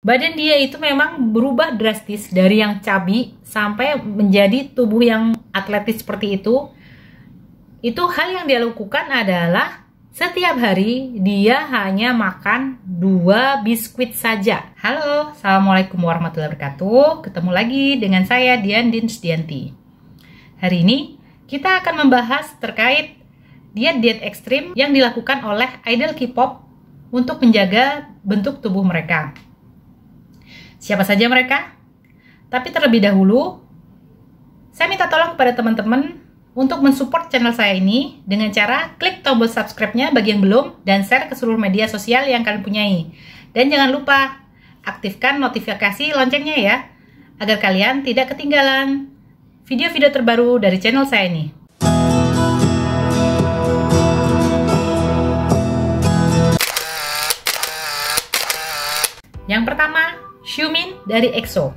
Badan dia itu memang berubah drastis dari yang cabi sampai menjadi tubuh yang atletis seperti itu. Itu hal yang dia lakukan adalah setiap hari dia hanya makan 2 biskuit saja. Halo, assalamualaikum warahmatullahi wabarakatuh. Ketemu lagi dengan saya Dian Dinsdianti. Hari ini kita akan membahas terkait diet ekstrim yang dilakukan oleh idol K-pop untuk menjaga bentuk tubuh mereka. Siapa saja mereka? Tapi terlebih dahulu, saya minta tolong kepada teman-teman untuk mensupport channel saya ini dengan cara klik tombol subscribe-nya bagi yang belum dan share ke seluruh media sosial yang kalian punyai. Dan jangan lupa aktifkan notifikasi loncengnya ya, agar kalian tidak ketinggalan video-video terbaru dari channel saya ini. Yang pertama, Xiumin dari EXO.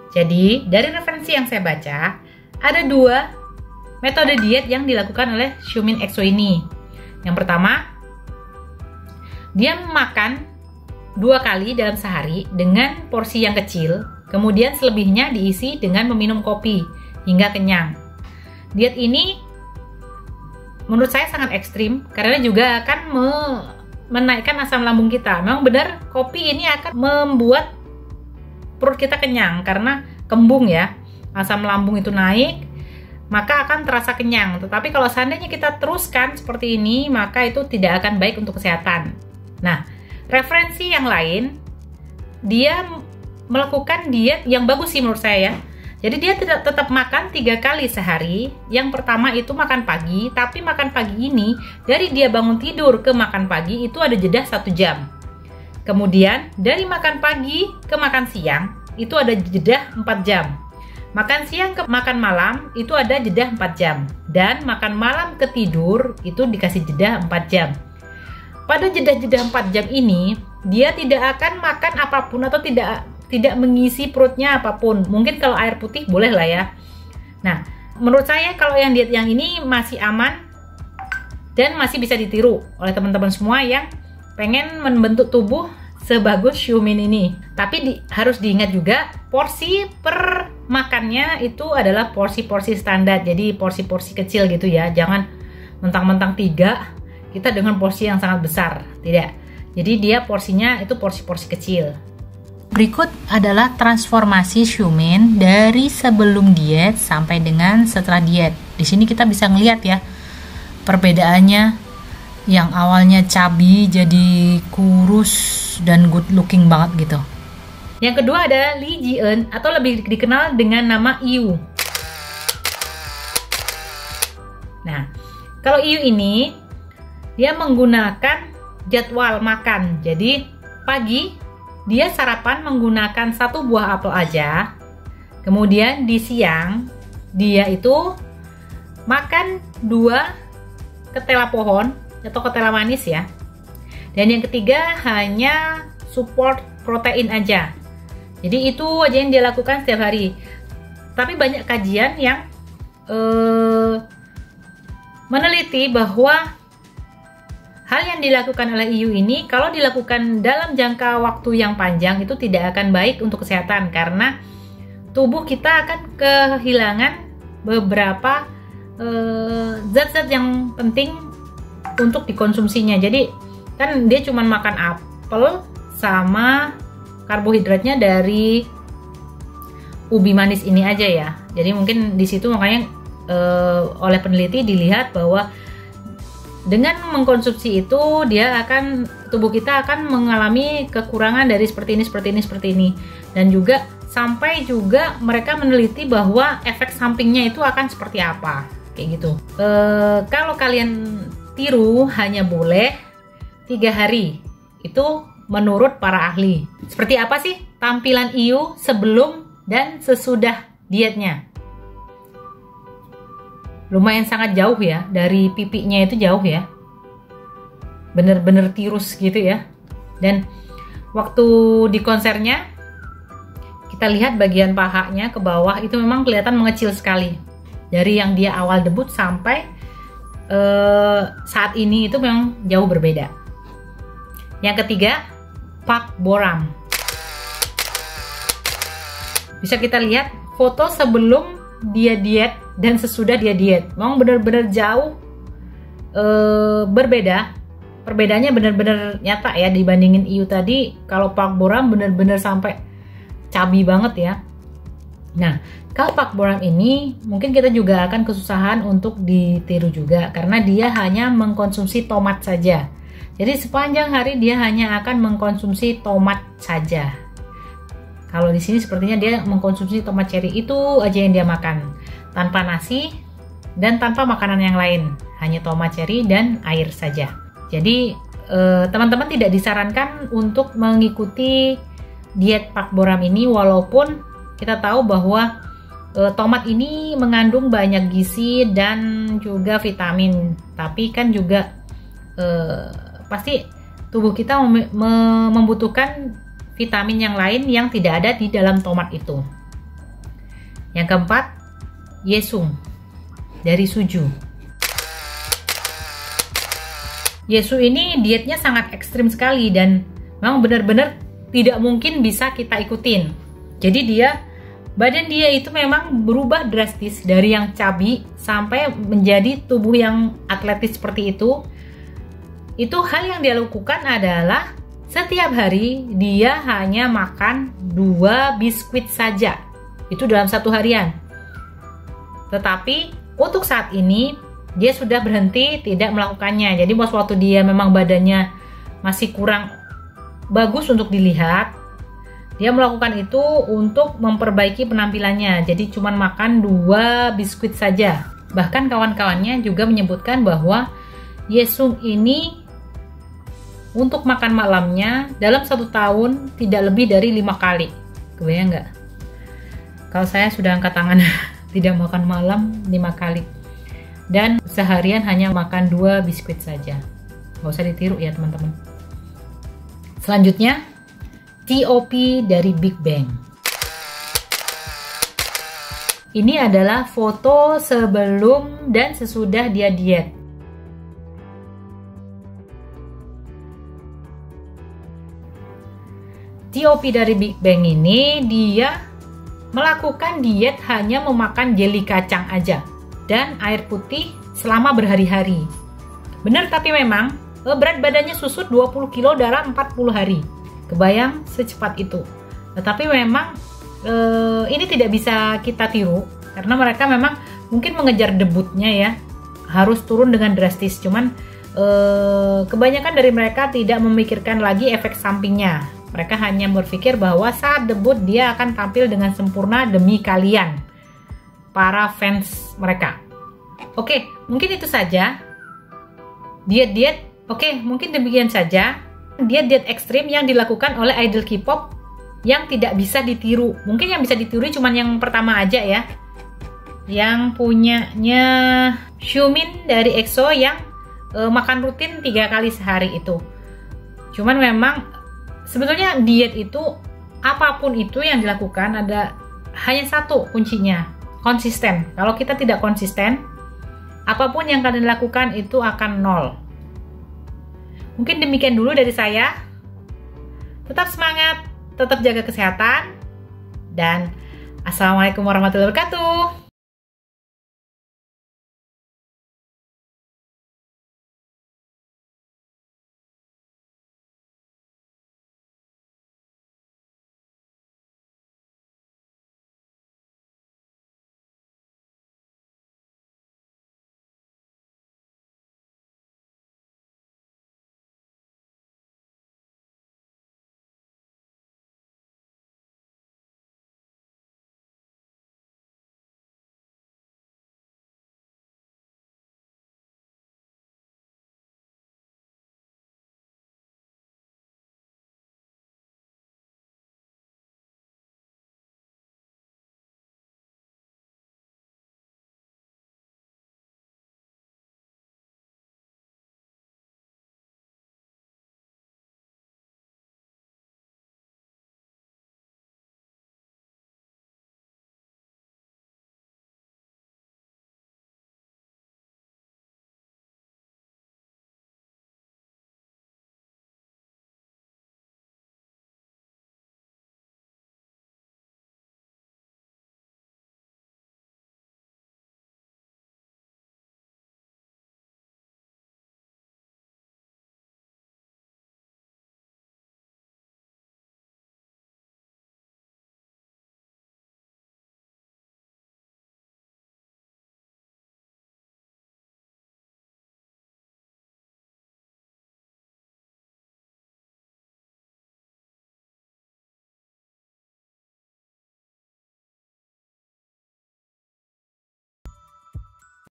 Jadi, dari referensi yang saya baca, ada 2 metode diet yang dilakukan oleh Xiumin EXO ini. Yang pertama, dia makan 2 kali dalam sehari dengan porsi yang kecil, kemudian selebihnya diisi dengan meminum kopi hingga kenyang. Diet ini menurut saya sangat ekstrim karena juga akan menaikkan asam lambung kita. Memang benar, kopi ini akan membuat perut kita kenyang karena kembung ya. Asam lambung itu naik, maka akan terasa kenyang. Tetapi kalau seandainya kita teruskan seperti ini, maka itu tidak akan baik untuk kesehatan. Nah, referensi yang lain, dia melakukan diet yang bagus sih menurut saya ya. Jadi dia tetap makan 3 kali sehari. Yang pertama itu makan pagi, tapi makan pagi ini dari dia bangun tidur ke makan pagi itu ada jeda 1 jam. Kemudian dari makan pagi ke makan siang itu ada jeda 4 jam. Makan siang ke makan malam itu ada jeda 4 jam. Dan makan malam ke tidur itu dikasih jeda 4 jam. Pada jeda-jeda 4 jam ini dia tidak akan makan apapun atau tidak mengisi perutnya apapun. Mungkin kalau air putih boleh lah ya. Nah, menurut saya kalau yang diet yang ini masih aman dan masih bisa ditiru oleh teman-teman semua yang pengen membentuk tubuh sebagus Xiumin ini. Tapi harus diingat juga porsi per makannya itu adalah porsi-porsi standar. Jadi porsi-porsi kecil gitu ya. Jangan mentang-mentang 3 kita dengan porsi yang sangat besar. Tidak. Jadi dia porsinya itu porsi-porsi kecil. Berikut adalah transformasi Xiumin dari sebelum diet sampai dengan setelah diet. Di sini kita bisa ngelihat ya perbedaannya, yang awalnya cabi jadi kurus dan good looking banget gitu. Yang kedua ada Lee Ji-eun atau lebih dikenal dengan nama IU. Nah, kalau IU ini dia menggunakan jadwal makan. Jadi pagi dia sarapan menggunakan 1 buah apel aja. Kemudian di siang dia itu makan 2 ketela pohon atau ketela manis ya. Dan yang ketiga hanya support protein aja. Jadi itu aja yang dia lakukan setiap hari. Tapi banyak kajian yang meneliti bahwa hal yang dilakukan oleh IU ini kalau dilakukan dalam jangka waktu yang panjang itu tidak akan baik untuk kesehatan karena tubuh kita akan kehilangan beberapa zat-zat yang penting untuk dikonsumsinya. Jadi kan dia cuma makan apel sama karbohidratnya dari ubi manis ini aja ya. Jadi mungkin di situ makanya oleh peneliti dilihat bahwa dengan mengkonsumsi itu tubuh kita akan mengalami kekurangan dari seperti ini dan juga sampai juga mereka meneliti bahwa efek sampingnya itu akan seperti apa kayak gitu. Kalau kalian tiru hanya boleh 3 hari itu menurut para ahli. Seperti apa sih tampilan IU sebelum dan sesudah dietnya? Lumayan sangat jauh ya, dari pipinya itu jauh ya, bener-bener tirus gitu ya. Dan waktu di konsernya kita lihat bagian pahanya ke bawah itu memang kelihatan mengecil sekali. Dari yang dia awal debut sampai saat ini itu memang jauh berbeda. Yang ketiga, Park Bo-ram. Bisa kita lihat foto sebelum dia diet dan sesudah dia diet. Memang benar-benar jauh berbeda. Perbedaannya benar-benar nyata ya dibandingin IU tadi. Kalau Park Bo-ram benar-benar sampai cabi banget ya. Nah, kalau Park Bo-ram ini mungkin kita juga akan kesusahan untuk ditiru juga karena dia hanya mengkonsumsi tomat saja. Jadi sepanjang hari dia hanya akan mengkonsumsi tomat saja. Kalau di sini sepertinya dia mengkonsumsi tomat cherry itu aja yang dia makan, tanpa nasi dan tanpa makanan yang lain, hanya tomat cherry dan air saja. Jadi teman-teman tidak disarankan untuk mengikuti diet Park Bo-ram ini walaupun kita tahu bahwa tomat ini mengandung banyak gizi dan juga vitamin. Tapi kan juga pasti tubuh kita membutuhkan vitamin yang lain yang tidak ada di dalam tomat itu. Yang keempat, Yesung dari Suju. Yesu ini dietnya sangat ekstrim sekali dan memang benar-benar tidak mungkin bisa kita ikutin. Jadi badan dia itu memang berubah drastis dari yang cabi sampai menjadi tubuh yang atletis seperti itu. Itu hal yang dia lakukan adalah setiap hari dia hanya makan 2 biskuit saja. Itu dalam satu harian. Tetapi untuk saat ini dia sudah berhenti tidak melakukannya. Jadi waktu dia memang badannya masih kurang bagus untuk dilihat, dia melakukan itu untuk memperbaiki penampilannya. Jadi cuma makan 2 biskuit saja. Bahkan kawan-kawannya juga menyebutkan bahwa Yesung ini untuk makan malamnya dalam 1 tahun tidak lebih dari 5 kali. Kebayang nggak? Kalau saya sudah angkat tangan tidak makan malam 5 kali. Dan seharian hanya makan 2 biskuit saja. Nggak usah ditiru ya teman-teman. Selanjutnya, TOP dari Big Bang. Ini adalah foto sebelum dan sesudah dia diet. TOP dari Big Bang ini dia melakukan diet hanya memakan jeli kacang aja dan air putih selama berhari-hari. Benar, tapi memang berat badannya susut 20 kilo dalam 40 hari. Kebayang secepat itu. Tetapi memang ini tidak bisa kita tiru karena mereka memang mungkin mengejar debutnya ya, harus turun dengan drastis. Cuman kebanyakan dari mereka tidak memikirkan lagi efek sampingnya. Mereka hanya berpikir bahwa saat debut dia akan tampil dengan sempurna demi kalian, para fans mereka. Oke, mungkin itu saja diet-diet. Oke, mungkin demikian saja diet-diet ekstrim yang dilakukan oleh idol K-pop yang tidak bisa ditiru. Mungkin yang bisa ditiru cuman yang pertama aja ya, yang punyanya Xiumin dari EXO yang makan rutin 3 kali sehari itu. Cuman memang sebetulnya diet itu apapun itu yang dilakukan ada hanya satu kuncinya, konsisten. Kalau kita tidak konsisten, apapun yang kalian lakukan itu akan nol. Mungkin demikian dulu dari saya. Tetap semangat, tetap jaga kesehatan, dan assalamualaikum warahmatullahi wabarakatuh.